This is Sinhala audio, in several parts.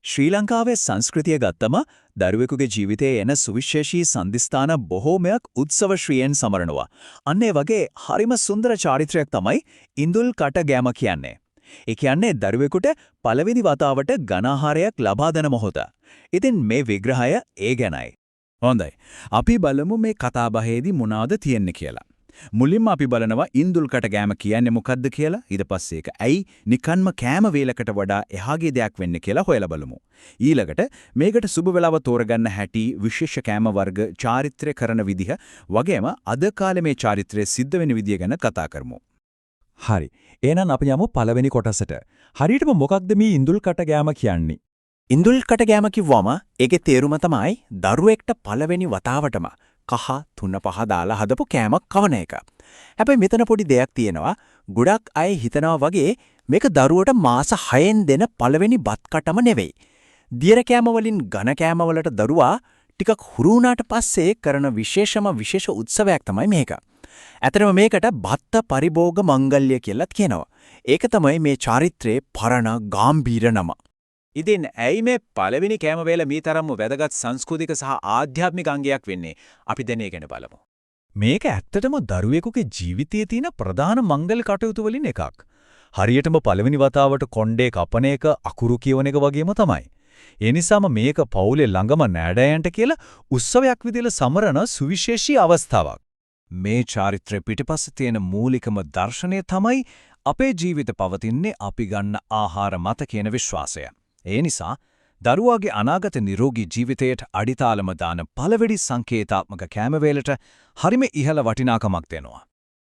ශ්‍රී ලංකාවේ සංස්කෘතිය ගත්තම දරුවෙකුගේ ජීවිතයේ එන සුවිශේෂී සම්දිස්ථාන බොහෝමයක් උත්සවශ්‍රීයෙන් සමරනවා. අන්න ඒ වගේ හරිම සුන්දර චාරිත්‍රයක් තමයි ඉඳුල් කට ගෑම කියන්නේ. ඒ කියන්නේ දරුවෙකුට පළවෙනි වතාවට ඝන ආහාරයක් ලබා දෙන මොහොත. ඉතින් මේ විග්‍රහය ඒ ගැනයි. හොඳයි. අපි බලමු මේ කතාබහේදී මොනවද තියෙන්නේ කියලා. මුලින්ම අපි බලනවා ඉන්දුල්කට ගෑම කියන්නේ මොකද්ද කියලා. ඊට පස්සේ ඒක ඇයි නිකන්ම කෑම වේලකට වඩා එහාගේ දෙයක් වෙන්නේ කියලා හොයලා බලමු. ඊළඟට මේකට සුබ වෙලාව තෝරගන්න හැටි, විශේෂ කෑම වර්ග, චාරිත්‍රය කරන විදිහ වගේම අද කාලේ මේ චාරිත්‍රය සිද්ධ වෙන විදිය ගැන කතා කරමු. හරි. එහෙනම් අපි යමු පළවෙනි කොටසට. හරියටම මොකක්ද මේ ඉන්දුල්කට ගෑම කියන්නේ? ඉඳුල්කට ගෑම කිව්වම ඒකේ තේරුම තමයි දරුවෙක්ට පළවෙනි වතාවටම කහ 3-5 දාලා හදපු කෑමක් කවන එක. හැබැයි මෙතන පොඩි දෙයක් තියෙනවා. ගොඩක් අය හිතනවා වගේ මේක දරුවට මාස 6න් දෙන පළවෙනි බත් කටම නෙවෙයි. දියර කෑම වලින් ඝන කෑම වලට දරුවා ටිකක් හුරු වුණාට පස්සේ කරන විශේෂ උත්සවයක් තමයි මේක. ඇත්තටම මේකට බත්ත පරිභෝග මංගල්‍ය කියලාත් කියනවා. ඒක තමයි මේ චාරිත්‍රයේ පරණ ගැඹීර නම. ඉතින් ඇයි මේ පළවෙනි කෑම වේල මේ තරම්ම වැදගත් සංස්කෘතික සහ ආධ්‍යාත්මික අංගයක් වෙන්නේ? අපි දැන් ඒක ගැන බලමු. මේක ඇත්තටම දරුවෙකුගේ ජීවිතයේ තියෙන ප්‍රධාන මංගල කටයුතු වලින් එකක්. හරියටම පළවෙනි වතාවට කොණ්ඩේ කපන එක අකුරු කියවන එක වගේම තමයි. ඒ නිසාම මේක පවුලේ ළඟම නෑදෑයන්ට කියලා උත්සවයක් විදිහට සමරන සුවිශේෂී අවස්ථාවක්. මේ චාරිත්‍රය පිටපස්සේ තියෙන මූලිකම දර්ශනය තමයි අපේ ජීවිත පවතින්නේ අපි ගන්න ආහාර මත කියන විශ්වාසය. ඒ නිසා දරුවාගේ අනාගත නිරෝගී ජීවිතයට අඩිතාලම දාන පළවෙනි සංකේතාත්මක කෑම වේලට හරිම ඉහළ වටිනාකමක් දෙනවා.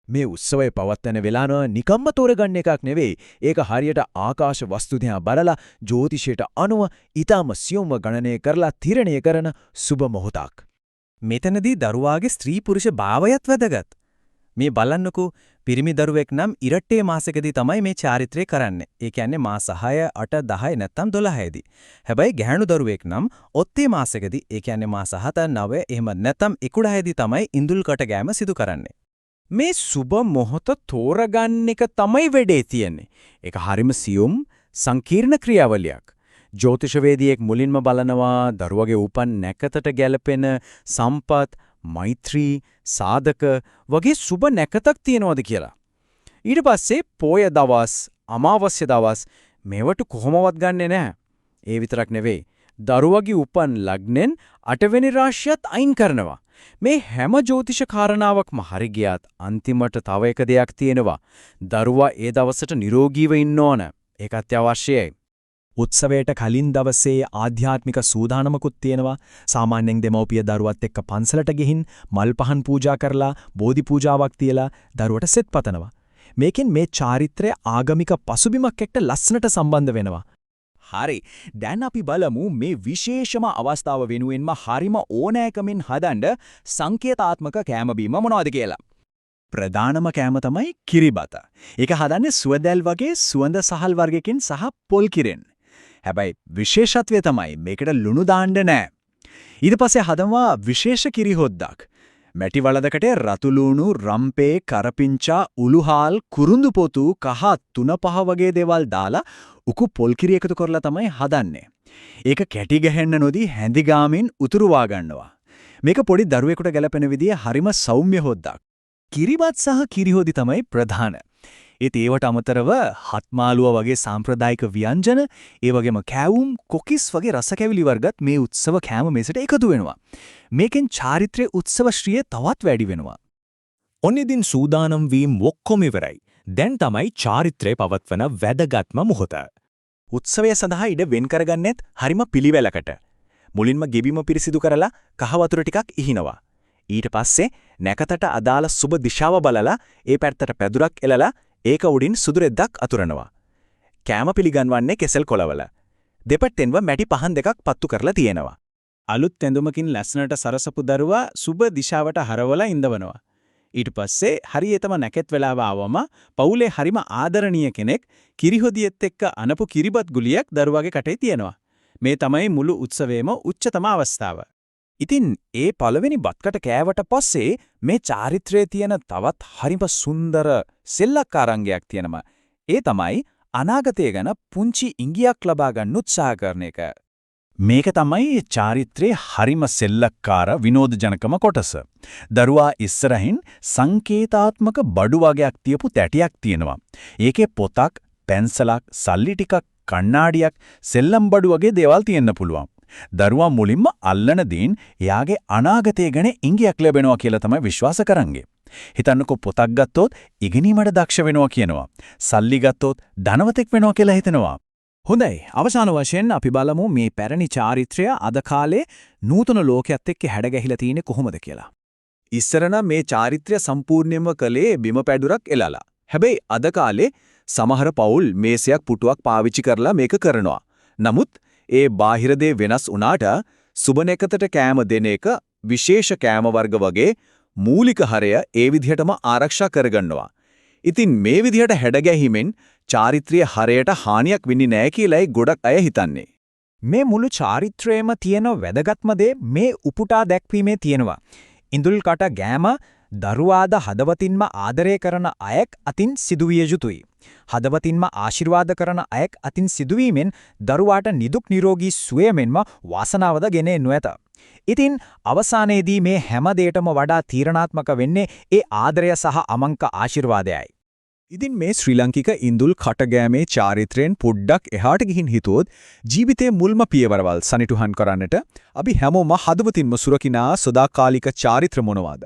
මේ උත්සවය පවත්වන වෙලාව නිකම්ම තෝරගන්න එකක් නෙවෙයි. ඒක හරියට ආකාශ වස්තු දිහා බලලා ජ්‍යොතිෂයට අනුව ඊටම සියුම්ව ගණනය කරලා තීරණය කරන සුබ මොහොතක්. මෙතනදී දරුවාගේ ස්ත්‍රී පුරුෂ භාවයත් වැදගත්. මේ බලන්නකෝ පිරිමි දරුවෙක් නම් ඉරට්ටේ මාසෙකදී තමයි මේ චාරිත්‍රය කරන්නේ. ඒ කියන්නේ මාස 6, 8, 10 නැත්නම් 12 දී. හැබැයි ගැහැණු දරුවෙක් නම් ඔත්තේ මාසෙකදී ඒ කියන්නේ මාස 7, 9 එහෙම නැත්නම් 11 දී තමයි ඉඳුල්කට ගෑම සිදු කරන්නේ. මේ සුබ මොහොත තෝරගන්න එක තමයි වෙඩේ තියෙන්නේ. ඒක හරිම සියුම් සංකීර්ණ ක්‍රියාවලියක්. ජ්‍යොතිෂවේදියෙක් මුලින්ම බලනවා දරුවගේ උපන් නැකතට ගැලපෙන සම්පත්, මෛත්‍රී, සාධක වගේ සුබ නැකතක් තියනවාද කියලා. ඊට පස්සේ පොය දවස්, අමාවස්‍ය දවස් මේවට කොහොමවත් ගන්නෙ නැහැ. ඒ විතරක් නෙවෙයි. දරුවගේ උපන් ලග්නෙන් 8 වෙනි රාශියත් අයින් කරනවා. මේ හැම ජ්‍යොතිෂ කාරණාවක්ම හරි ගියත් අන්තිමට තව එක දෙයක් තියෙනවා. දරුවා ඒ දවසට නිරෝගීව ඉන්න ඕන. ඒක අත්‍යවශ්‍යයි. උත්සවයට කලින් දවසේ ආධ්‍යාත්මික සූදානමකුත් තියෙනවා. සාමාන්‍යයෙන් දෙමව්පිය දරුවත් එක්ක පන්සලට ගිහින් මල් පහන් පූජා කරලා බෝධි පූජාවක් තියලා දරුවට සෙත් පතනවා. මේකෙන් මේ චාරිත්‍රය ආගමික පසුබිමක් එක්ක ලස්සනට සම්බන්ධ වෙනවා. හරි. දැන් අපි බලමු මේ විශේෂම අවස්ථාව වෙනුවෙන්ම හරිම ඕනෑකමින් හදන්න සංකේතාත්මක කෑම බීම මොනවද කියලා. ප්‍රධානම කෑම තමයි කිරිබත. ඒක හදන්නේ සුවඳැල් වගේ සුවඳ සහල් වර්ගකින් සහ පොල් කිරෙන්. හැබැයි විශේෂත්වය තමයි මේකට ලුණු දාන්න නෑ. ඊට පස්සේ හදනවා විශේෂ කිරි හොද්දක්. මැටි වලදකට රතු ලුණු, රම්පේ, කරපිංචා, උළුහාල්, කුරුඳු පොතු, කහ 3-5 වගේ දේවල් දාලා උකු පොල් කිරි එකතු කරලා තමයි හදන්නේ. ඒක කැටි ගහන්න නොදී හැඳි ගාමින් උතුරුවා ගන්නවා. මේක පොඩි දරුවෙකුට ගැලපෙන විදිය හරිම සෞම්‍ය හොද්දක්. කිරිබත් සහ කිරිහොදි තමයි ප්‍රධාන. ඒවට අමතරව හත්මාලුව වගේ සාම්ප්‍රදායික ව්‍යංජන, ඒ වගේම කෑවුම්, කොකිස් වගේ රස කැවිලි වර්ගත් මේ උත්සව කෑම මේසට එකතු වෙනවා. මේකෙන් චාරිත්‍රයේ උත්සවශ්‍රිය තවත් වැඩි වෙනවා. ඔන්න සූදානම් වීම ඔක්කොම ඉවරයි. දැන් තමයි චාරිත්‍රය පවත්වන වැදගත්ම මොහොත. උත්සවය සඳහා ඉඩ වෙන් කරගන්නෙත් හරිම පිළිවෙලකට. මුලින්ම ගෙබිම පිරිසිදු කරලා කහ වතුර ටිකක් ඉහිනවා. ඊට පස්සේ නැකතට අදාළ සුබ දිශාව බලලා ඒ පැත්තට පැදුරක් එලලා ඒක උඩින් සුදු රෙද්දක් අතුරනවා. කෑම පිළිගන්වන්නේ කෙසෙල් කොළවල. දෙපැත්තෙන්ව මැටි පහන් දෙකක් පත්තු කරලා තියෙනවා. අලුත් ඇඳුමකින් ලස්සනට සරසපු දරුවා සුබ දිශාවට හරවලා ඉඳවනවා. ඊට පස්සේ හරියටම නැකත් වෙලාව ආවම පවුලේ හරිම ආදරණීය කෙනෙක් කිරිහොදියෙත් එක්ක අනපු කිරිබත් ගුලියක් දරුවාගේ කටේ තියනවා. මේ තමයි මුළු උත්සවයේම උච්චතම අවස්ථාව. ඉතින් ඒ පළවෙනි බත්කට කෑවට පස්සේ මේ චාරිත්‍රයේ තියෙන තවත් හරිම සුන්දර සෙල්ලක්කාර අංගයක් තියෙනවා. ඒ තමයි අනාගතය ගැන පුංචි ඉඟියක් ලබා ගන්න උත්සාහ කරන එක. මේක තමයි චාරිත්‍රයේ හරිම සෙල්ලක්කාර විනෝදජනකම කොටස. දරුවා ඉස්සරහින් සංකේතාත්මක බඩු වගේක් තියපු තැටියක් තියෙනවා. ඒකේ පොතක්, පැන්සලක්, සල්ලි ටිකක්, කණ්ණාඩියක්, සෙල්ලම් බඩු වගේ දේවල් තියෙන්න පුළුවන්. දරුවා මුලින්ම අල්ලන දේන් එයාගේ අනාගතය ගැන ඉඟියක් ලැබෙනවා කියලා තමයි විශ්වාස කරන්නේ. හිතන්නකෝ පොතක් ගත්තොත් ඉගෙනීමට දක්ෂ වෙනවා කියනවා. සල්ලි ගත්තොත් ධනවතෙක් වෙනවා කියලා හිතනවා. හොඳයි. අවසාන වශයෙන් අපි බලමු මේ පැරණි චාරිත්‍රය අද කාලේ නූතන ලෝකයක් එක්ක හැඩගැහිලා තියෙන්නේ කොහොමද කියලා. ඉස්සර නම් මේ චාරිත්‍රය සම්පූර්ණයෙන්ම කළේ බිම පැඩුරක් එලලා. හැබැයි අද කාලේ සමහර පවුල් මේසයක් පුටුවක් පාවිච්චි කරලා මේක කරනවා. නමුත් ඒ බාහිර දේ වෙනස් වුණාට සුබනකතට කෑම දෙන එක විශේෂ කෑම වර්ග වගේ මූලික හරය ඒ විදිහටම ආරක්ෂා කරගන්නවා. ඉතින් මේ විදිහට හැඩගැහිමෙන් චාරිත්‍රයේ හරයට හානියක් වෙන්නේ නැහැ කියලායි ගොඩක් අය හිතන්නේ. මේ මුළු චාරිත්‍රයේම තියෙන වැදගත්ම දේ මේ උපුටා දැක්වීමේ තියෙනවා. ඉඳුල් කට ගෑම දරුවාද හදවතින්ම ආදරය කරන අයෙක් අතින් සිදුවිය යුතුයි. හදවතින්ම ආශිර්වාද කරන අයෙක් අතින් සිදුවීමෙන් දරුවාට නිදුක් නිරෝගී සුවය මෙන්ම වාසනාවද ගෙන එනු ඇත. ඉතින් අවසානයේදී මේ හැම දෙයකටම වඩා තීරණාත්මක වෙන්නේ ඒ ආදරය සහ අමංක ආශිර්වාදයයි. ඉතින් මේ ශ්‍රී ලාංකික ඉඳුල් කටගෑමේ චාරිත්‍රයෙන් පොඩ්ඩක් එහාට ගිහින් හිතුවොත් ජීවිතයේ මුල්ම පියවරවල් සනිටුහන් කරන්නට අපි හැමෝම හදවතින්ම සුරකිනා සදාකාලික චාරිත්‍ර මොනවාද?